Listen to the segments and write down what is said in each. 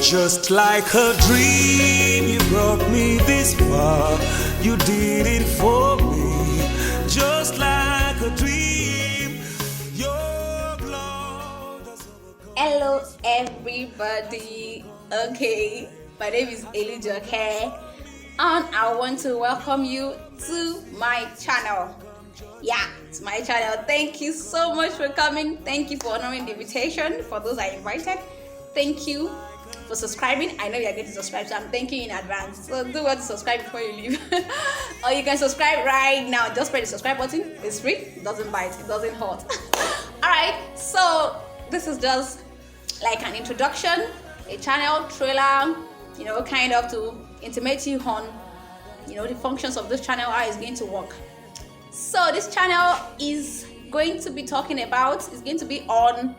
Just like a dream, you brought me this far. You did it for me. Just like a dream, your blood has overcome. Hello everybody. Okay, my name is Elijah, and I want to welcome you to my channel. Yeah, it's my channel. Thank you so much for coming. Thank you for honoring the invitation. For those I invited, thank you for subscribing. I know you're going to subscribe, so I'm thanking you in advance. So do what to subscribe before you leave. Or you can subscribe right now. Just press the subscribe button. It's free. It doesn't bite. It doesn't hurt. Alright, so this is just like an introduction, a channel trailer, kind of to intimate you on the functions of this channel, how it's going to work. So this channel is going to be talking about, it's going to be on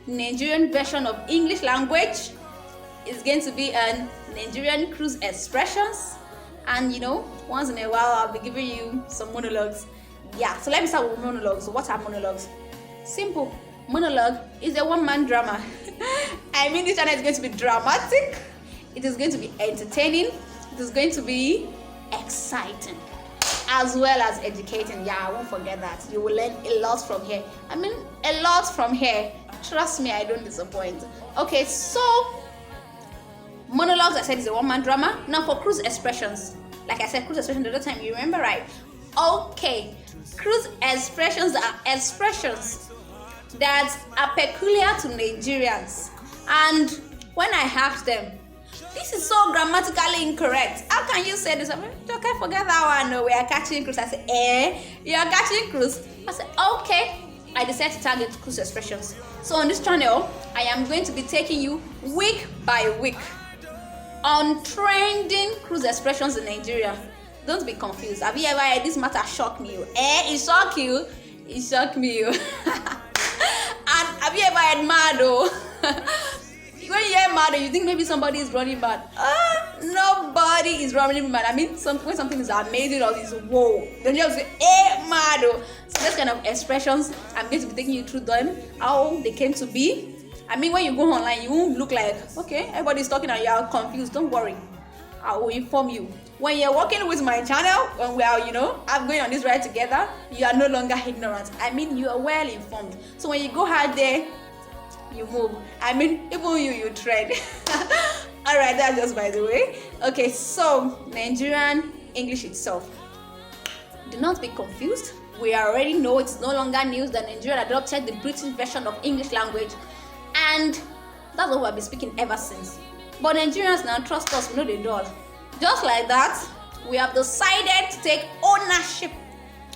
Nigerian version of English language. It's going to be on Nigerian cruise expressions, and once in a while I'll be giving you some monologues. Yeah, so let me start with monologues. What are monologues? Simple. Monologue is a one-man drama. I mean, this channel is going to be dramatic, it is going to be entertaining, it is going to be exciting, as well as educating. Yeah, I won't forget that. You will learn a lot from here. I mean, a lot from here. Trust me, I don't disappoint. Okay, so monologues, I said, is a one-man drama. Now for cruise expressions, like I said, cruise expressions the other time, you remember, right? Okay, cruise expressions are expressions that are peculiar to Nigerians. And when I asked them, this is so grammatically incorrect, how can you say this? I mean, okay, forget that one. No, we are catching cruise. I said, you are catching cruise? I said, okay. I decided to target cruise expressions. So on this channel, I am going to be taking you week by week on trending cruise expressions in Nigeria. Don't be confused. Have you ever heard this matter shock me? It shocked you? It shocked me. And have you ever heard mad? When you hear mad, you think maybe somebody is running mad. Nobody is running mad. I mean, when something is amazing or is whoa, then you just say, mad. So this kind of expressions, I'm going to be taking you through them, how they came to be. I mean, when you go online, you won't look like, okay, everybody's talking and you are confused. Don't worry, I will inform you. When you're working with my channel, when we are, I'm going on this ride together, you are no longer ignorant. I mean, you are well informed. So when you go out there, you move. I mean, even you tread. All right, that's just by the way. Okay, so Nigerian English itself. Do not be confused. We already know it's no longer news that Nigeria adopted the British version of English language, and that's what we've been speaking ever since. But Nigerians now trust us, we know the door. Just like that, we have decided to take ownership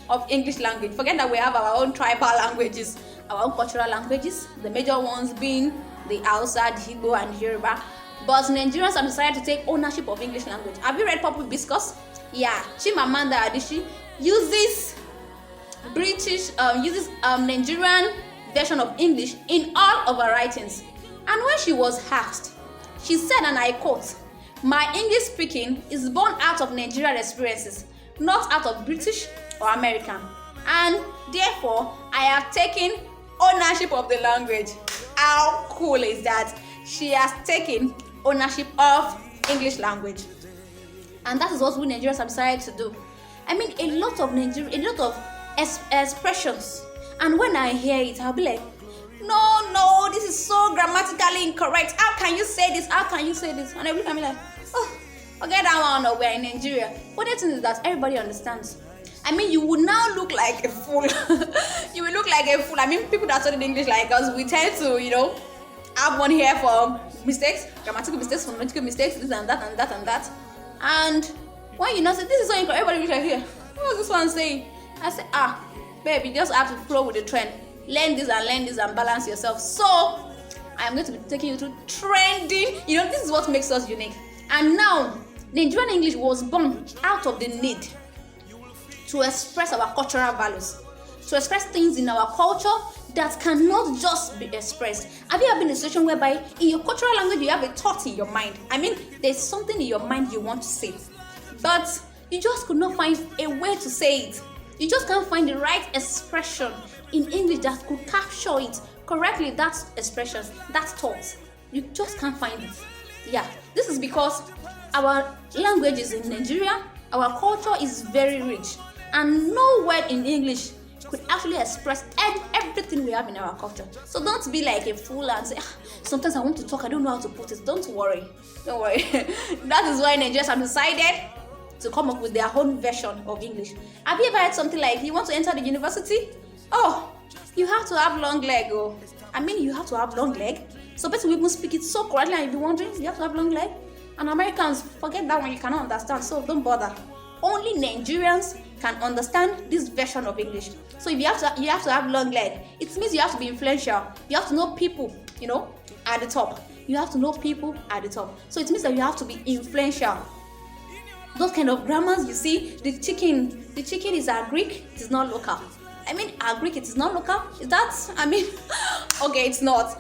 of English language. Forget that we have our own tribal languages, our own cultural languages, the major ones being the Hausa, the Igbo, and Yoruba. But Nigerians have decided to take ownership of English language. Have you read Purple Hibiscus? Yeah, Chimamanda Adichie uses Nigerian version of English in all of her writings. And when she was asked, she said, and I quote, "My English speaking is born out of Nigerian experiences, not out of British or American. And therefore, I have taken ownership of the language." How cool is that? She has taken ownership of English language. And that is what we Nigerians have decided to do. I mean, a lot of expressions. And when I hear it, I'll be like, no, this is so grammatically incorrect. How can you say this? How can you say this? And every time I'm like, forget that one, we're in Nigeria. But the thing is that everybody understands. I mean, you would now look like a fool. You will look like a fool. I mean, people that studied English like us, we tend to, have one here for mistakes, grammatical mistakes, phonetic mistakes, this and that and that and that. And when you say this is so incorrect, everybody looks like, here, what's this one saying? I say, babe, you just have to flow with the trend. Learn this and balance yourself. So I am going to be taking you through trending. This is what makes us unique. And now, Nigerian English was born out of the need to express our cultural values, to express things in our culture that cannot just be expressed. Have you ever been in a situation whereby in your cultural language you have a thought in your mind? I mean, there's something in your mind you want to say, but you just could not find a way to say it. You just can't find the right expression in English that could capture it correctly, that expression, that thought. You just can't find it. Yeah, this is because our languages in Nigeria, our culture is very rich, and no word in English could actually express everything we have in our culture. So don't be like a fool and say, sometimes I want to talk, I don't know how to put it. Don't worry. That is why Nigerians have decided to come up with their own version of English. Have you ever heard something like, you want to enter the university? Oh, you have to have long leg. Oh, I mean, you have to have long leg. So people will even speak it so correctly, and you'll be wondering, you have to have long leg? And Americans, forget that one, you cannot understand, so don't bother. Only Nigerians can understand this version of English. So if you have to have long leg, it means you have to be influential. You have to know people, at the top. You have to know people at the top. So it means that you have to be influential. Those kind of grammars, you see, the chicken is a Greek, it is not local. I mean, a Greek, it is not local. Is that, okay, it's not.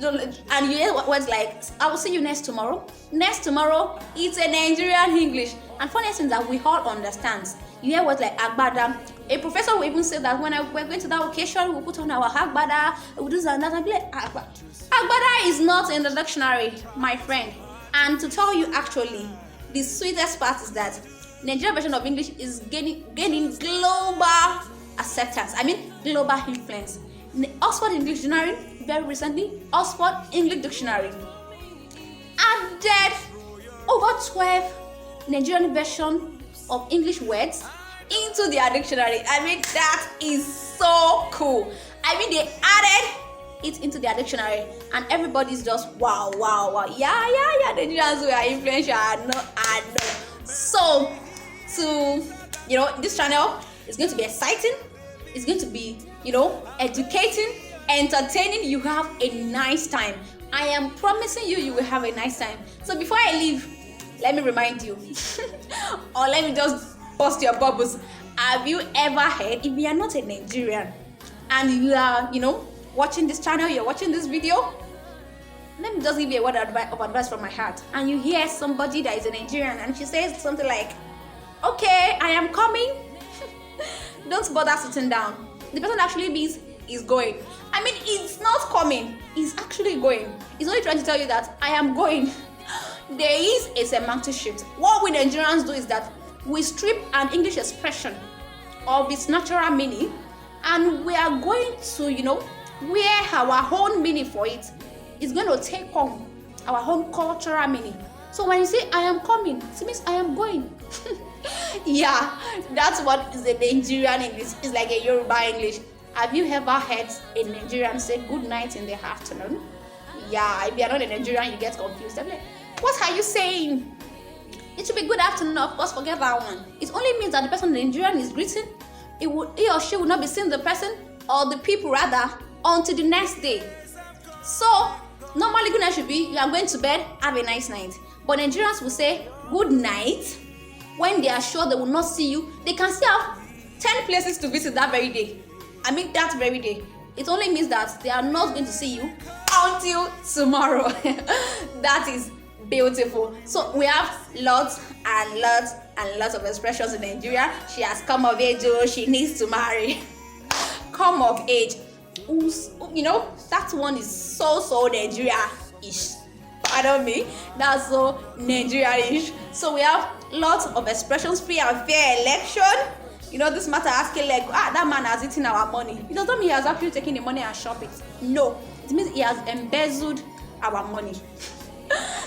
And you hear words like, I will see you next tomorrow. Next tomorrow, it's a Nigerian English. And funny thing is that we all understand. You hear words like agbada. A professor will even say that when we're going to that occasion, we'll put on our agbada, we'll do this and that, and be like, agbada is not in the dictionary, my friend. And to tell you actually, the sweetest part is that Nigerian version of English is gaining global acceptance. I mean, global influence. Oxford English Dictionary, very recently, Oxford English Dictionary added over 12 Nigerian version of English words into their dictionary. I mean, that is so cool. I mean, they added it into their dictionary, and everybody's just wow. Yeah, Nigerians were influential. I know. So, this channel is going to be exciting. It's going to be, educating, entertaining. You have a nice time. I am promising you will have a nice time. So before I leave, let me remind you, or let me just bust your bubbles. Have you ever heard, if you are not a Nigerian and you are, watching this channel, you're watching this video, let me just give you a word of advice from my heart. And you hear somebody that is a Nigerian and she says something like, okay, I am coming. Don't bother sitting down. The person actually means is going. I mean, it's not coming, it's actually going. It's only trying to tell you that I am going. There is a semantic shift. What we Nigerians do is that we strip an English expression of its natural meaning, and we are going to, where our own meaning for it is going to take on our own cultural meaning. So when you say I am coming, it means I am going. Yeah, that's what is a Nigerian English. It's like a Yoruba English. Have you ever heard a Nigerian say good night in the afternoon? Yeah, if you're not a Nigerian, you get confused. I'm like, what are you saying? It should be good afternoon, of course, forget that one. It only means that the person the Nigerian is greeting, he or she will not be seeing the person or the people rather until the next day. So normally good night should be you are going to bed, have a nice night. But Nigerians will say good night when they are sure they will not see you. They can still have 10 places to visit that very day. I mean that very day. It only means that they are not going to see you until tomorrow. That is beautiful. So we have lots of expressions in Nigeria. She has come of age, she needs to marry. Come of age. That one is so Nigeria-ish. Pardon me. That's so Nigeria-ish. So we have lots of expressions. Free and fair election. This matter asking like, that man has eaten our money. It doesn't mean he has actually taken the money and shop it. No. It means he has embezzled our money.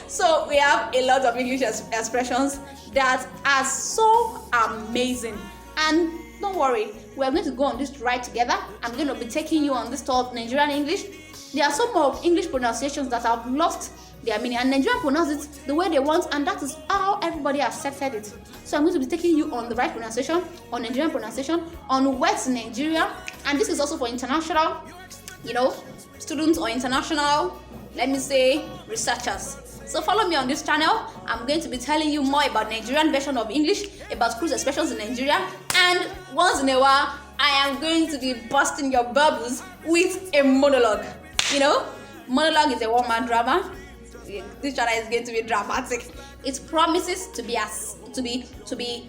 So we have a lot of English expressions that are so amazing. And don't worry, we're going to go on this ride together. I'm going to be taking you on this tour of Nigerian English. There are some of English pronunciations that have lost their meaning, and Nigerian pronounce it the way they want, and that is how everybody accepted it. So I'm going to be taking you on the right pronunciation, on Nigerian pronunciation, on words in Nigeria, and this is also for international, students or international, let me say, researchers. So follow me on this channel. I'm going to be telling you more about Nigerian version of English, about cruise expressions in Nigeria, and once in a while, I am going to be busting your bubbles with a monologue. Monologue is a one-man drama. This channel is going to be dramatic. It promises to be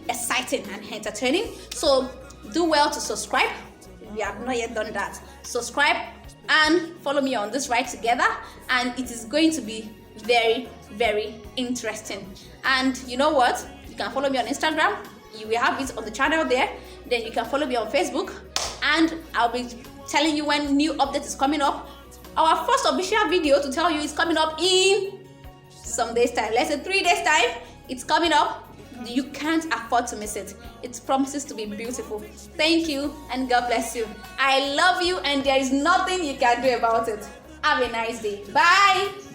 exciting and entertaining. So do well to subscribe if you have not yet done that. Subscribe and follow me on this ride together, and it is going to be very, very interesting. And you know what? You can follow me on Instagram. You will have it on the channel there. Then you can follow me on Facebook, and I'll be telling you when new update is coming up. Our first official video to tell you is coming up in some days time. Let's say 3 days time. It's coming up. You can't afford to miss it. It promises to be beautiful. Thank you, and God bless you. I love you, and there is nothing you can do about it. Have a nice day. Bye.